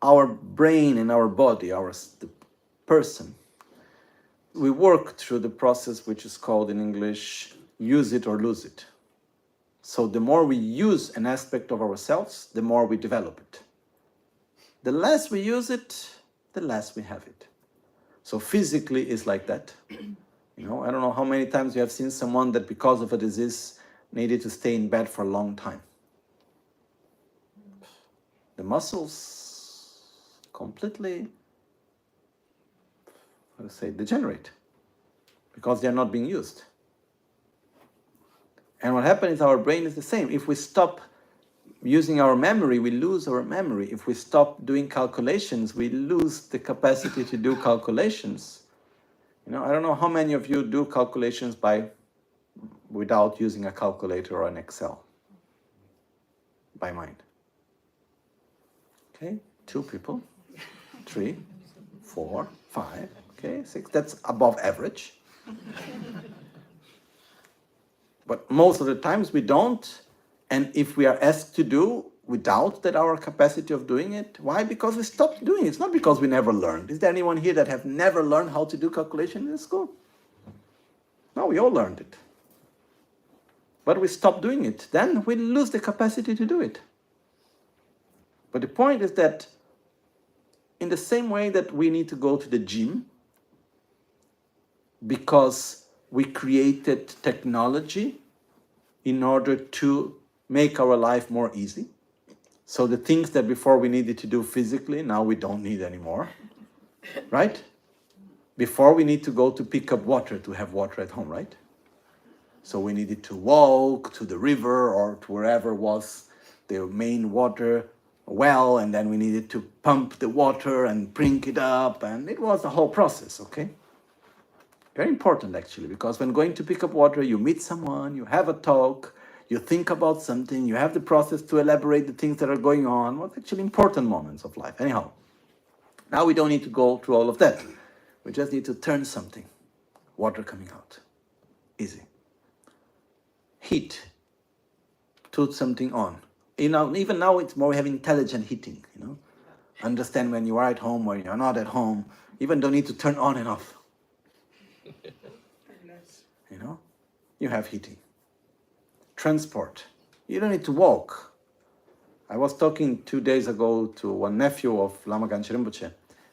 our brain and our body, the person, we work through the process which is called in English, use it or lose it. So the more we use an aspect of ourselves, the more we develop it. The less we use it, the less we have it. So physically it's like that. You know, I don't know how many times you have seen someone that because of a disease needed to stay in bed for a long time. The muscles completely, how to say, degenerate because they're not being used. And what happens is our brain is the same. If we stop using our memory, we lose our memory. If we stop doing calculations, we lose the capacity to do calculations. You know, I don't know how many of you do calculations without using a calculator or an Excel by mind. Okay, 2 people, 3, 4, 5, okay, 6, that's above average. But most of the times we don't, and if we are asked to do, we doubt that our capacity of doing it. Why? Because we stopped doing it. It's not because we never learned. Is there anyone here that have never learned how to do calculation in school? No, we all learned it. But we stop doing it. Then we lose the capacity to do it. But the point is that in the same way that we need to go to the gym because we created technology in order to make our life more easy. So the things that before we needed to do physically, now we don't need anymore, right? Before we need to go to pick up water to have water at home, right? So we needed to walk to the river or to wherever was the main water well, and then we needed to pump the water and bring it up, and it was a whole process, okay? Very important actually, because when going to pick up water, you meet someone, you have a talk, you think about something, you have the process to elaborate the things that are going on. Well, actually important moments of life. Anyhow, now we don't need to go through all of that. We just need to turn something. Water coming out. Easy. Heat. Put something on. You know, even now it's more, we have intelligent heating, you know. Understand when you are at home or you're not at home. Even don't need to turn on and off. You know, you have heating. Transport. You don't need to walk. I was talking 2 days ago to one nephew of Lama Michel Rinpoche,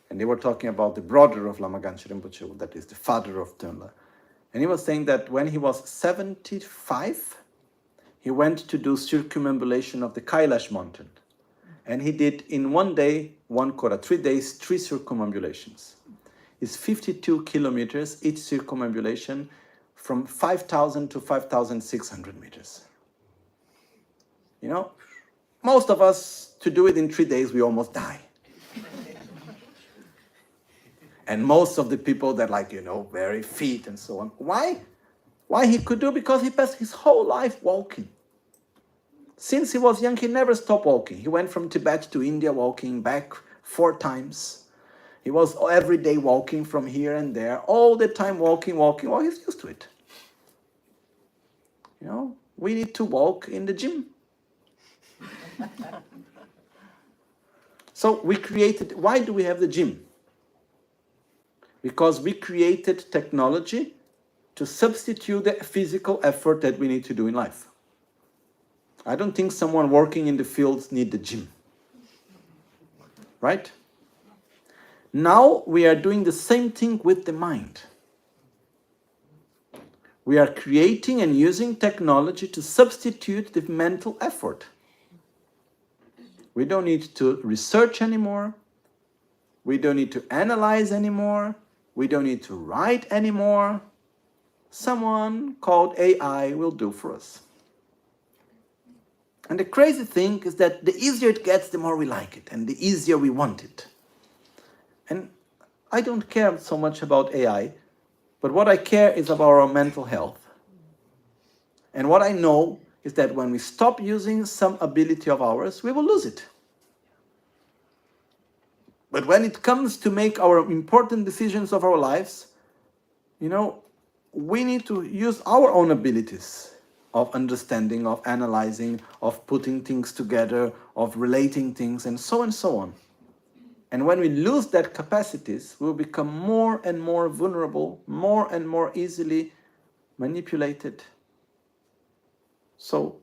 and they were talking about the brother of Lama Michel Rinpoche, that is the father of Tönla. And he was saying that when he was 75, he went to do circumambulation of the Kailash mountain. And he did in 1 day, 1 kora, 3 days, 3 circumambulations. It's 52 kilometers, each circumambulation, from 5,000 to 5,600 meters. You know, most of us, to do it in 3 days, we almost die. And most of the people that like, you know, very fit and so on. Why? Why he could do? Because he passed his whole life walking. Since he was young, he never stopped walking. He went from Tibet to India walking, back 4 times. He was every day walking from here and there, all the time walking. Well, he's used to it. You know, we need to walk in the gym. So we created, why do we have the gym? Because we created technology to substitute the physical effort that we need to do in life. I don't think someone working in the fields need the gym. Right? Now we are doing the same thing with the mind. We are creating and using technology to substitute the mental effort. We don't need to research anymore. We don't need to analyze anymore. We don't need to write anymore. Someone called AI will do for us. And the crazy thing is that the easier it gets, the more we like it, and the easier we want it. And I don't care so much about AI, but what I care is about our mental health. And what I know is that when we stop using some ability of ours, we will lose it. But when it comes to make our important decisions of our lives, you know, we need to use our own abilities of understanding, of analyzing, of putting things together, of relating things, and so on. And when we lose that capacities, we will become more and more vulnerable, more and more easily manipulated. So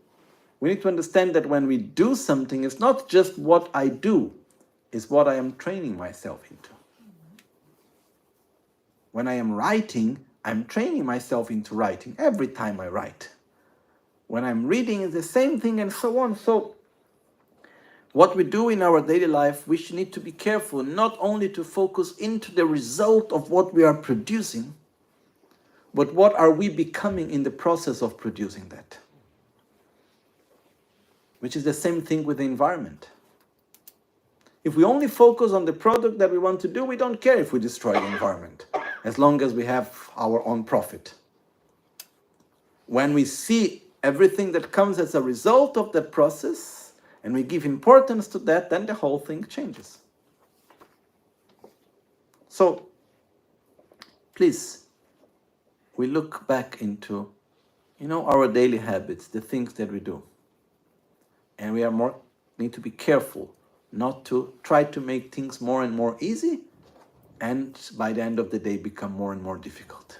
we need to understand that when we do something, it's not just what I do, it's what I am training myself into. When I am writing, I'm training myself into writing every time I write. When I'm reading, it's the same thing, and so on. So what we do in our daily life, we should need to be careful not only to focus into the result of what we are producing, but what are we becoming in the process of producing that? Which is the same thing with the environment. If we only focus on the product that we want to do, we don't care if we destroy the environment, as long as we have our own profit. When we see everything that comes as a result of that process, and we give importance to that, then the whole thing changes. So, please, we look back into, our daily habits, the things that we do. And we need to be careful not to try to make things more and more easy, and by the end of the day become more and more difficult.